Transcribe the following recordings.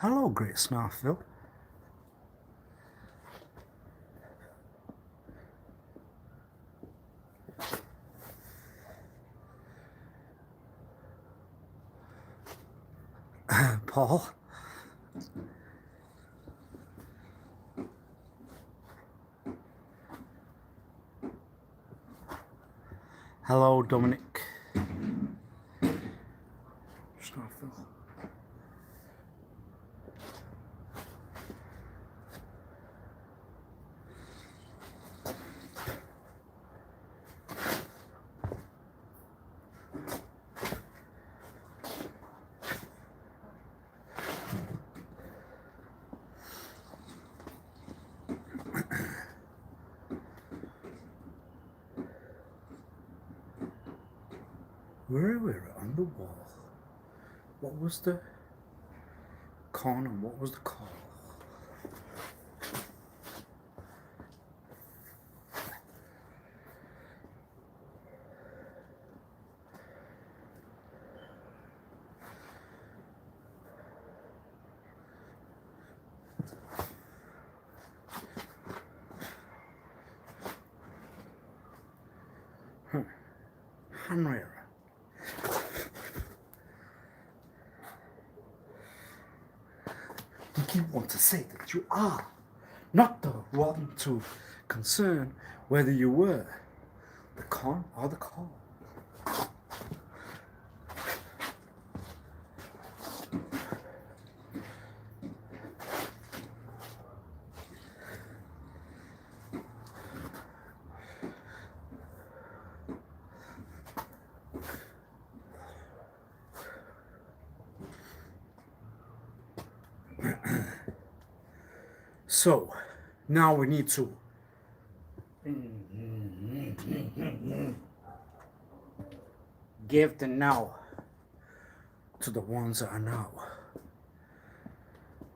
Hello, Great Snarfield. Paul. Hello, Dominic. Snarfield. Where were we on the wall? What was the corner? What was the call? Hanrail. Did you want to say that you are not the one to concern whether you were the con or the call? So, now we need to give the now to the ones that are now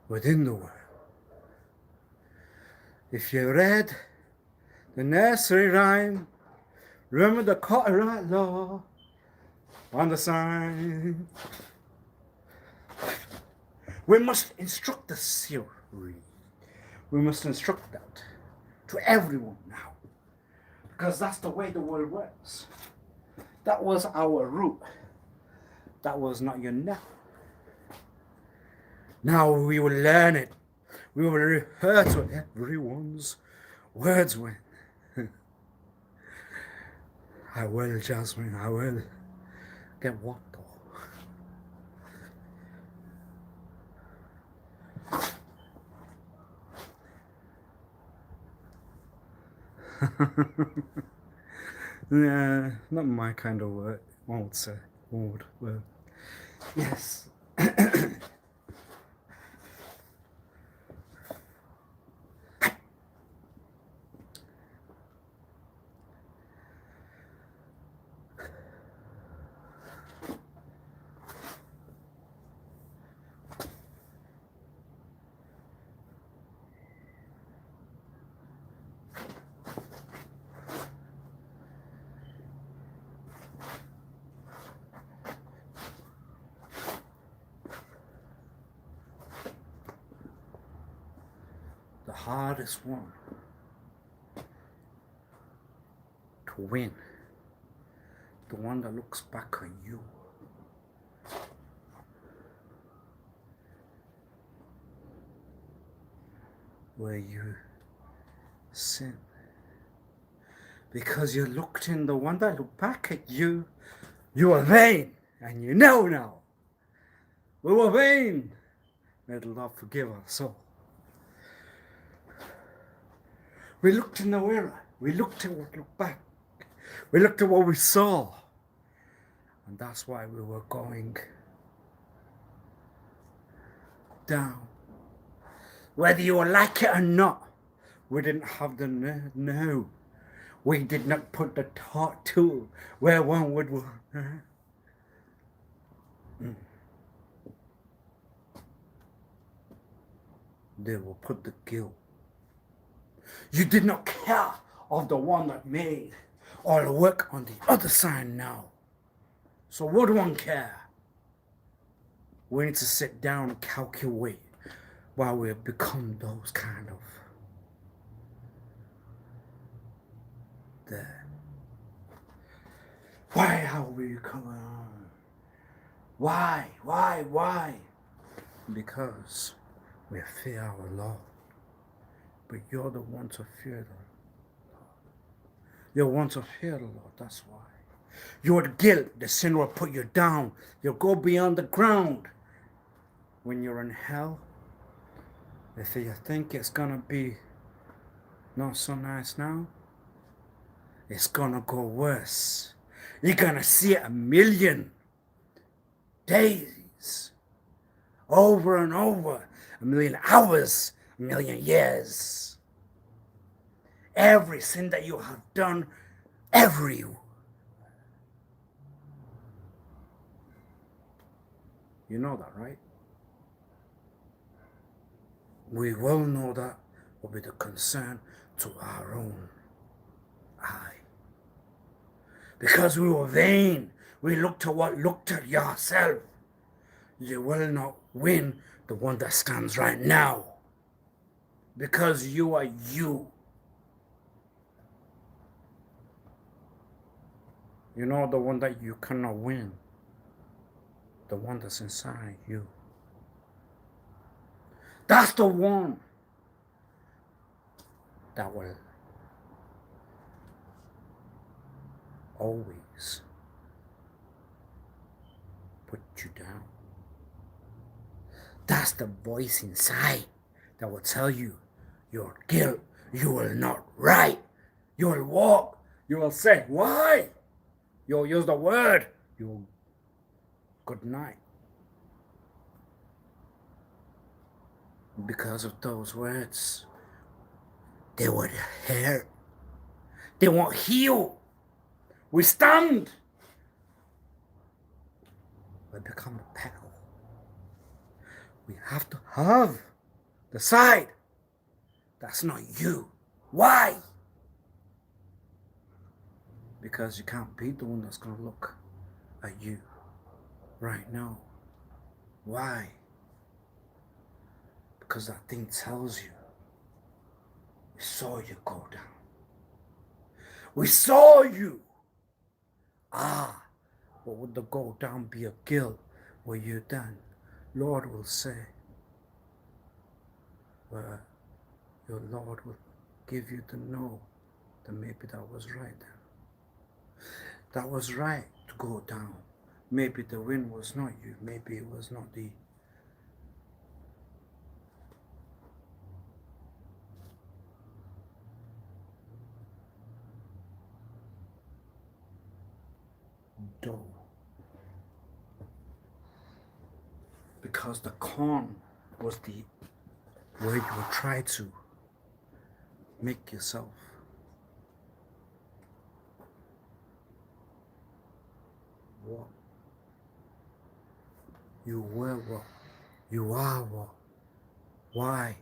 within the world. If you read the nursery rhyme, remember the copyright law on the sign. We must instruct the theory. We must instruct that to everyone now, because that's the way the world works. That was our root. That was not your now. Now we will learn it. We will refer to everyone's words when. I will, Jasmine, I will. Get what though? Yeah, not my kind of word. One would say, word. Yes. The hardest one to win, the one that looks back on you. Where you sin. Because you looked in the one that looked back at you, you were vain, and you know now. We were vain. May the Lord forgive us all. We looked in the mirror. We looked at what looked back. We looked at what we saw. And that's why we were going down. Whether you like it or not, we didn't have the no. We did not put the tool where one would. They will put the guilt. You did not care of the one that made all the work on the other side now. So what do one care? We need to sit down and calculate why we have become those kind of the why have we come on? Why? Because we fear our Lord. But you're the one to fear the Lord. You're one to fear the Lord, that's why. Your guilt, the sin will put you down. You'll go beyond the ground. When you're in hell, if you think it's gonna be not so nice now, it's gonna go worse. You're gonna see it a million days, over and over, a million hours, a million years. Every sin that you have done, every. You know that, right? We will know that will be the concern to our own eye. Because we were vain, we looked at yourself. You will not win the one that stands right now. Because you are you. You know the one that you cannot win. The one that's inside you. That's the one that will always put you down. That's the voice inside that will tell you your guilt. You will not right. You will walk. You will say, why? You will use the word. You will good night. Because of those words, they would hurt. They won't heal. We stand. We become the peril. We have to have the side that's not you. Why? Because you can't be the one that's going to look at you right now. Why? Because that thing tells you, we saw you go down. We saw you. But would the go down be a guilt? Were you done? Lord will say, well, your Lord will give you to know that maybe that was right then. That was right to go down. Maybe the wind was not you. Maybe it was not the dough. Because the corn was the where you would try to make yourself what you were, what you are, what why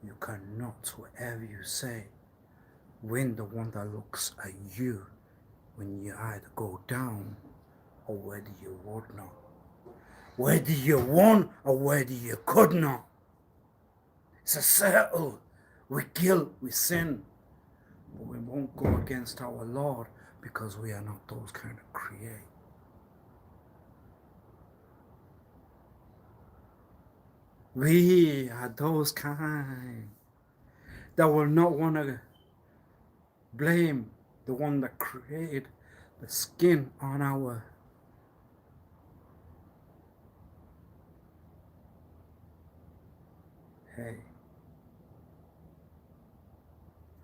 you cannot, whatever you say, win the one that looks at you when you either go down or whether you would not, whether you won or whether you could not. It's a circle. We guilt, we sin, but we won't go against our Lord because we are not those kind of create. We are those kind that will not want to blame the one that created the skin on our head.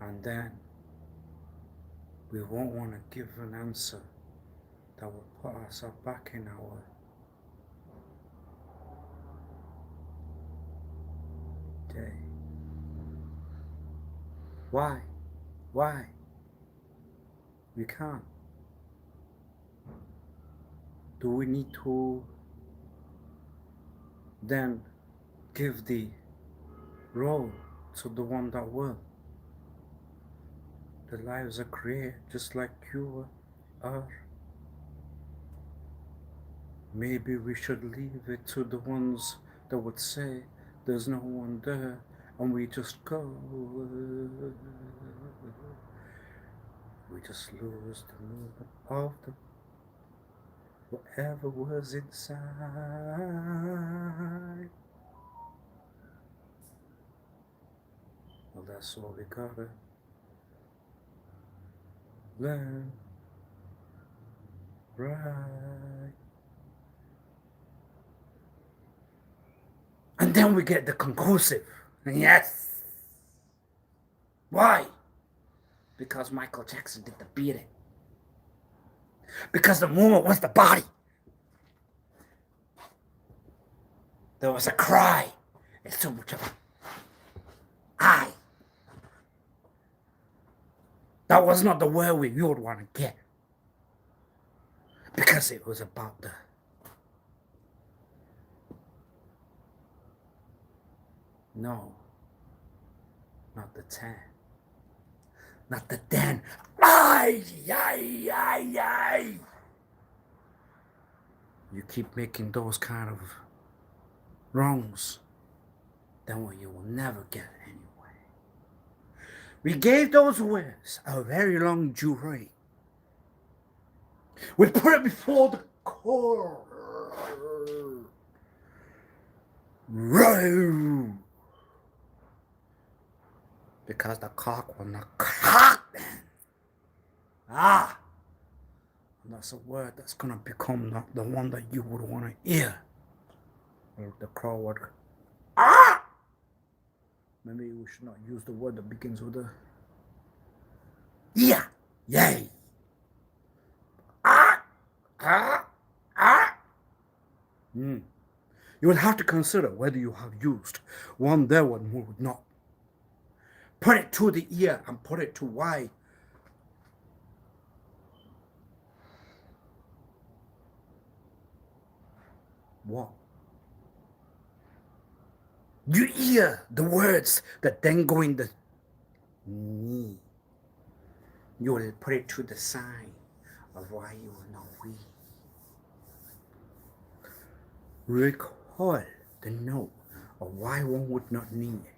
And then we won't want to give an answer that will put ourselves back in our day. Why? Why? We can't. Do we need to then give the role to the one that will? The lives are created just like you are. Maybe we should leave it to the ones that would say there's no one there and we just go. We just lose the movement of the whatever was inside. Well, that's all we gotta learn, right? And then we get the conclusive. Yes. Why? Because Michael Jackson did the beating. Because the movement was the body. There was a cry. It's so much of a I. That was not the word you would want to get. Because it was about the no. Not the 10. Not the 10. Ay. You keep making those kind of wrongs, then what you will never get anyway. We gave those words a very long jury. We put it before the court. Right. Because the cock will not cock then. Ah. And that's a word that's going to become not the one that you would want to hear. Or the crow would. Ah! Maybe we should not use the word that begins with a. Yeah. Yay. Ah. Ah. Ah. You will have to consider whether you have used one there, one would not. Put it to the ear and put it to why. What? You hear the words that then go in the knee. You will put it to the sign of why you will not read. Recall the note of why one would not need it.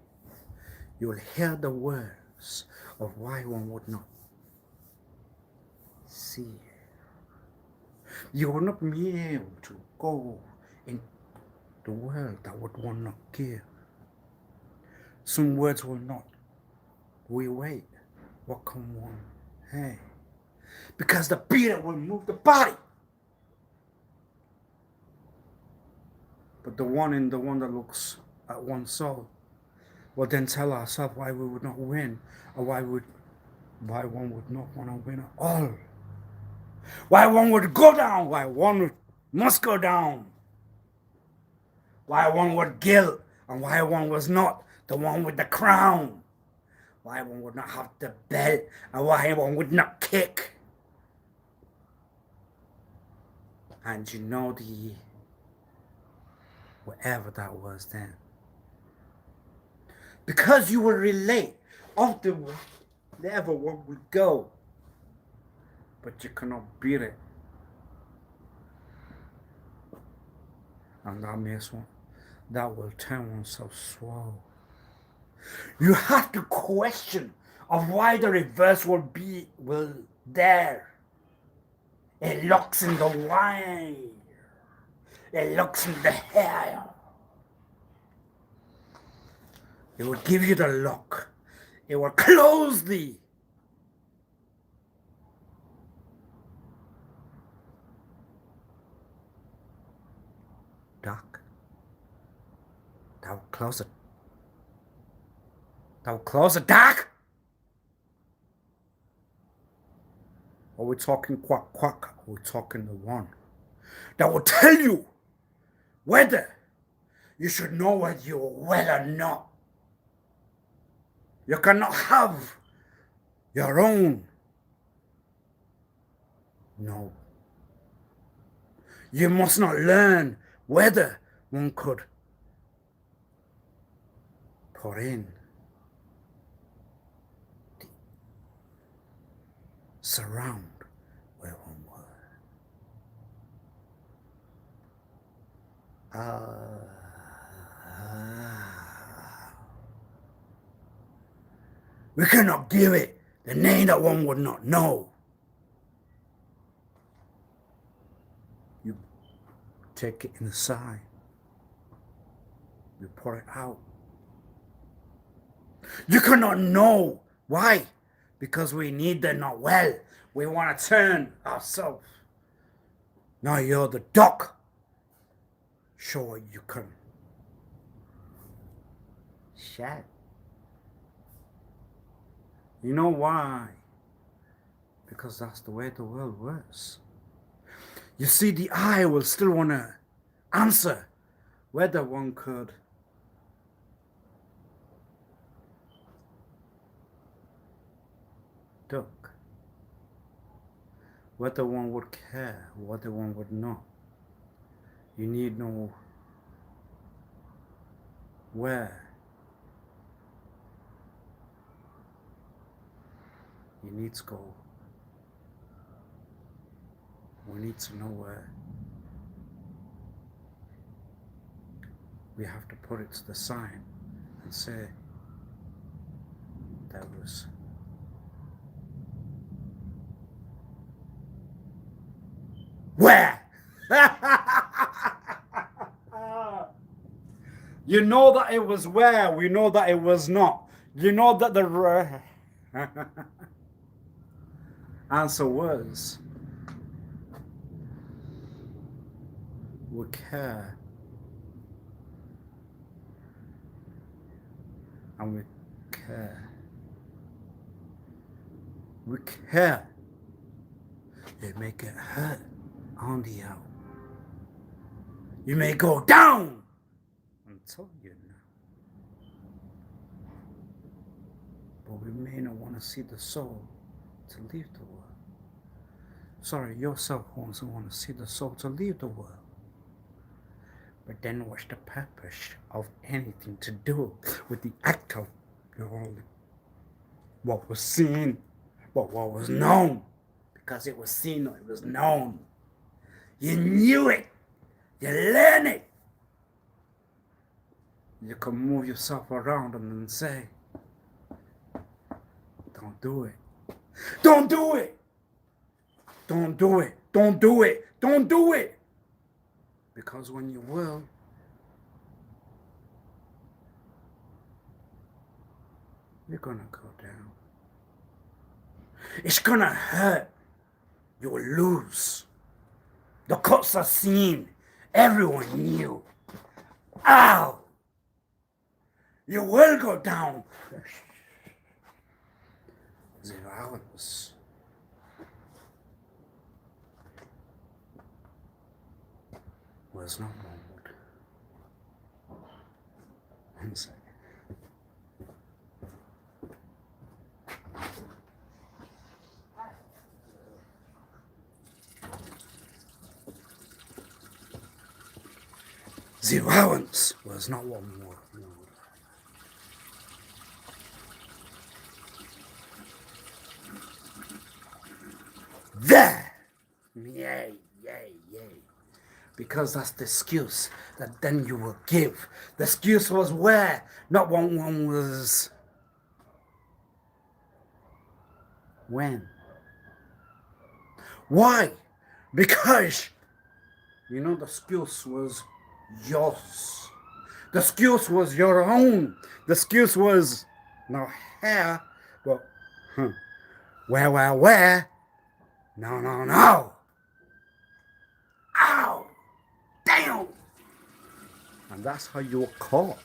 You will hear the words of why one would not see it. You will not be able to go in the world that would one not give. Some words will not. We wait. What can one? Hey. Because the beater will move the body. But the one that looks at one's soul will then tell ourselves why we would not win, or why one would not want to win at all. Why one would go down, why one must go down. Why one would guilt, and why one was not the one with the crown. Why one would not have the belt, and why one would not kick. And you know the whatever that was then. Because you will relate of the level one would go, but you cannot beat it. And that makes one, that will turn oneself slow. You have to question of why the reverse will there. It looks in the wire. It looks in the hair. It will give you the look. It will close the dark. That will close it. That will close the dark. Are we talking quack quack? Are we talking the one that will tell you whether you should know whether you're well or not? You cannot have your own. No. You must not learn whether one could put in the surround where one were. We cannot give it the name that one would not know. You take it inside. You pour it out. You cannot know. Why? Because we need the not well. We want to turn ourselves. Now you're the duck. Show what you can. Shut. You know why? Because that's the way the world works. You see, the eye will still want to answer whether one could duck, whether one would care, whether one would not. You need know where. You need to go. We need to know where. We have to put it to the sign and say there was where. You know that it was where. We know that it was not. You know that the answer was we care. And we care. We care. It make it hurt on the out. You may go down. I'm telling you now. But we may not want to see the soul to leave the world. Sorry, yourself wants to want to see the soul to leave the world. But then what's the purpose of anything to do with the act of what was seen, but what was known? Because it was seen or it was known. You knew it. You learned it. You can move yourself around and then say, don't do it. Don't do it. Don't do it. Don't do it. Don't do it. Because when you will, you're gonna go down. It's gonna hurt. You will lose. The cuts are seen. Everyone knew. Ow! You will go down. The violence. Was not wrong. One second. The violence was not one more. There! Yay, yay, yay. Because that's the excuse that then you will give. The excuse was where, not one was when. Why? Because you know the excuse was yours. The excuse was your own. The excuse was not here, but where? No. Ow! Damn! And that's how you were caught.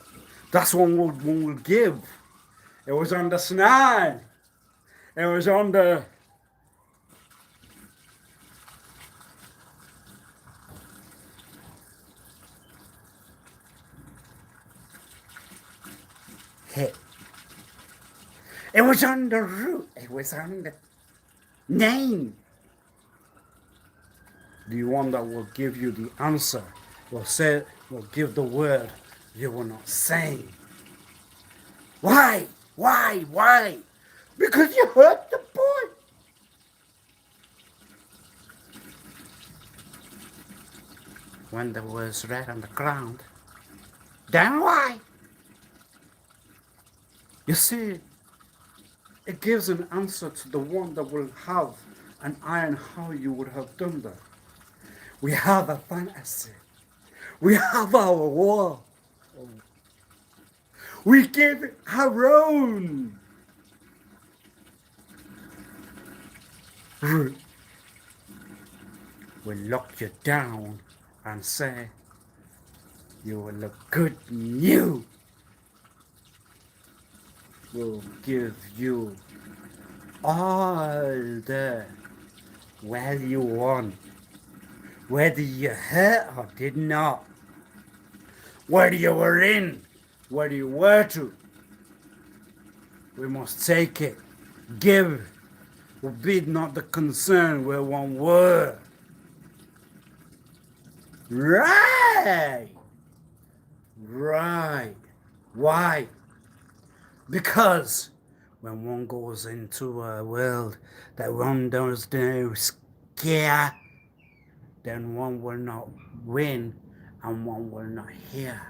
That's one will give. It was on the snide. It was on the hit. It was on the root. It was on the name. The one that will give you the answer will give the word you will not say. Why? Because you hurt the boy. when there was red on the ground, then why? You see, it gives an answer to the one that will have an eye on how you would have done that. We have a fantasy. We have our war. We give it our own. We lock you down and say, you will look good new. We'll give you all the well you want, whether you hurt or did not, whether you were in, whether you were to. We must take it, give, be not the concern where one were. Right. Why? Because when one goes into a world that one does no scare, then one will not win and one will not hear.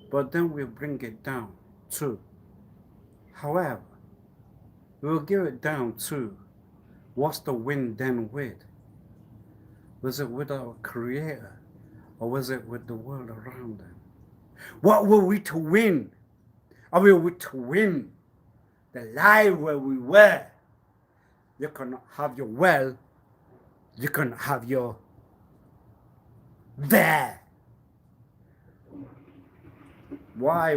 But then we bring it down to, however, we'll give it down to, what's the win then with? Was it with our Creator, or was it with the world around them? What were we to win? Are we to win the life where we were? You cannot have your well, you cannot have your there. Why?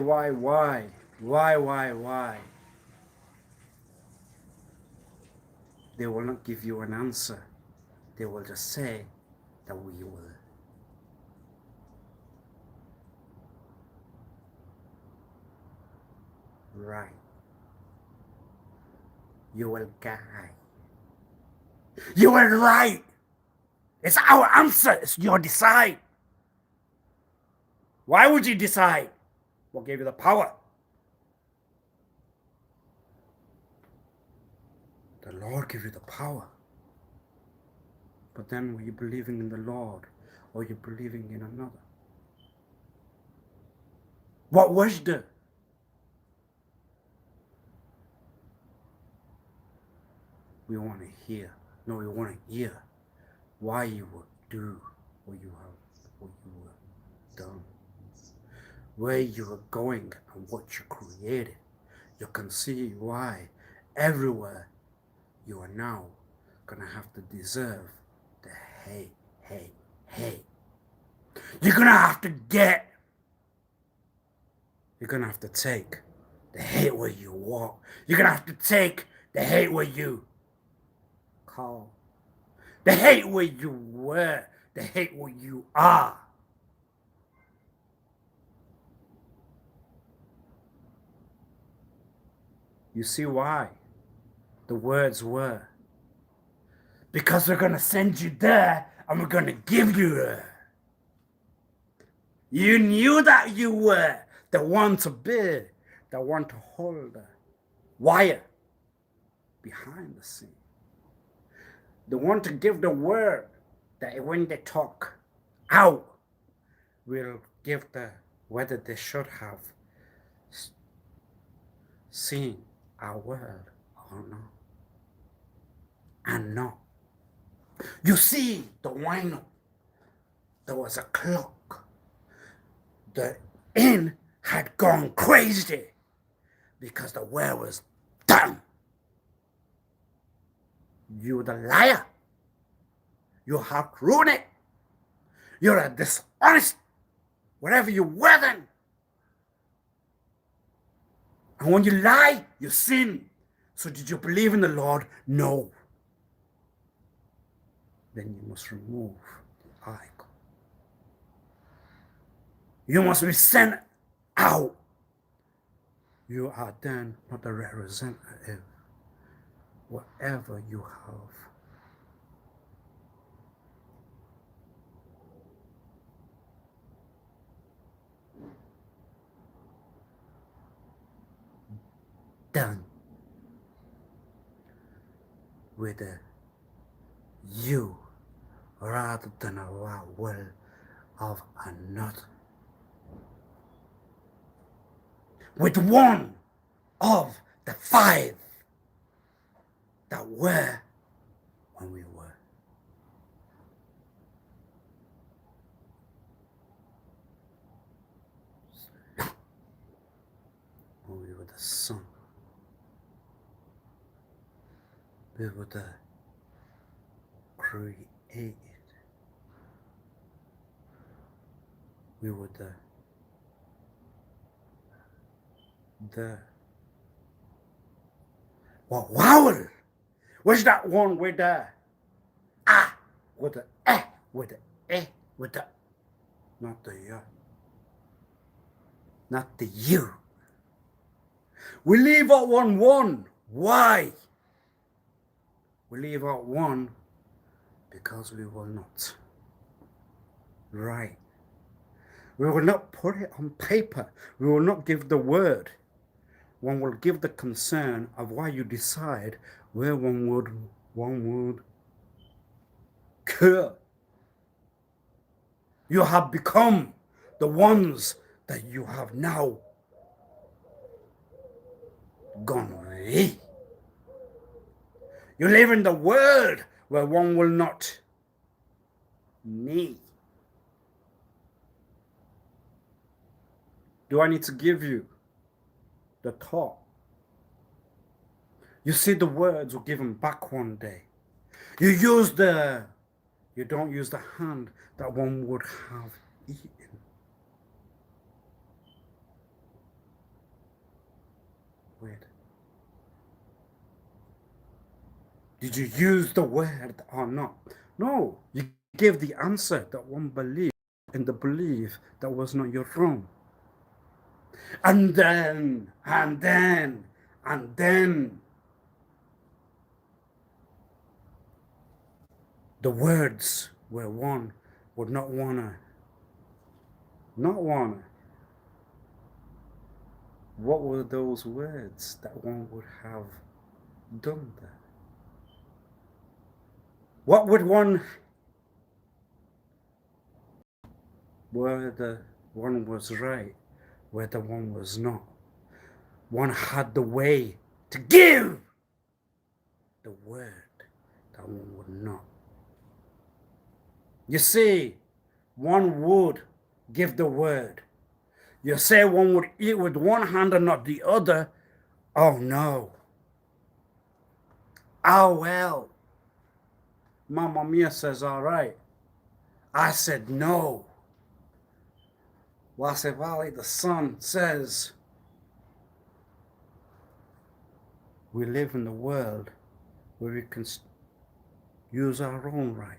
They will not give you an answer. They will just say that we will. Right. You will die. You were right. It's our answer. It's your decide. Why would you decide? What gave you the power? The Lord gave you the power. But then were you believing in the Lord, or you believing in another? What was the? We want to hear. No, we want to hear why you would do what you have done, where you are going and what you created. You can see why everywhere you are now gonna have to deserve the hate. You're gonna have to get. You're gonna have to take the hate where you walk. You're gonna have to take the hate where you call. The hate where you were. The hate where you are. You see why? The words were. Because we're gonna send you there and we're gonna give you there. You knew that you were the one to be, the one to hold the wire behind the scene. The one to give the word that when they talk out, will give the whether they should have seen our world or not. And not. You see, the wino, there was a clock. The inn had gone crazy because the world was done. You the liar. You have ruined it. You're a dishonest, whatever you were then. And when you lie, you sin. So did you believe in the Lord? No. Then you must remove the icon. You must be sent out. You are then not a representative. Whatever you have. Done with you rather than allow will of another. With one of the five that were when we were. When we were the sun. We were the created. We were the well, wow! Where's that one with the ah with the with the with the not the not the you. We leave out one. Why? We leave out one because we will not write. We will not put it on paper. We will not give the word. One will give the concern of why you decide where one would cure. You have become the ones that you have now gone away. You live in the world where one will not need. Do I need to give you the thought? You see, the words were given back one day. You don't use the hand that one would have eaten. Weird. Did you use the word or not? No, you gave the answer that one believed in the belief that was not your own. And then, the words where one would not wanna. What were those words that one would have done there? What would one, where the one was right, where the one was not? One had the way to give the word that one would not. You see, one would give the word. You say one would eat with one hand and not the other. Oh no. Oh well. Mamma Mia says all right. I said no. Wasif Ali, the son, says we live in a world where we can use our own right.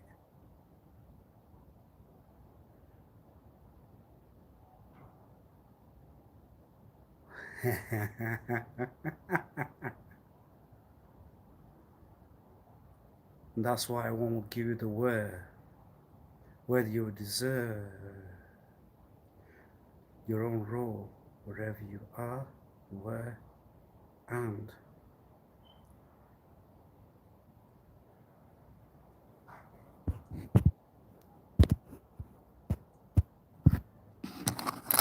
That's why I won't give you the word, whether you deserve your own role, wherever you are, were, and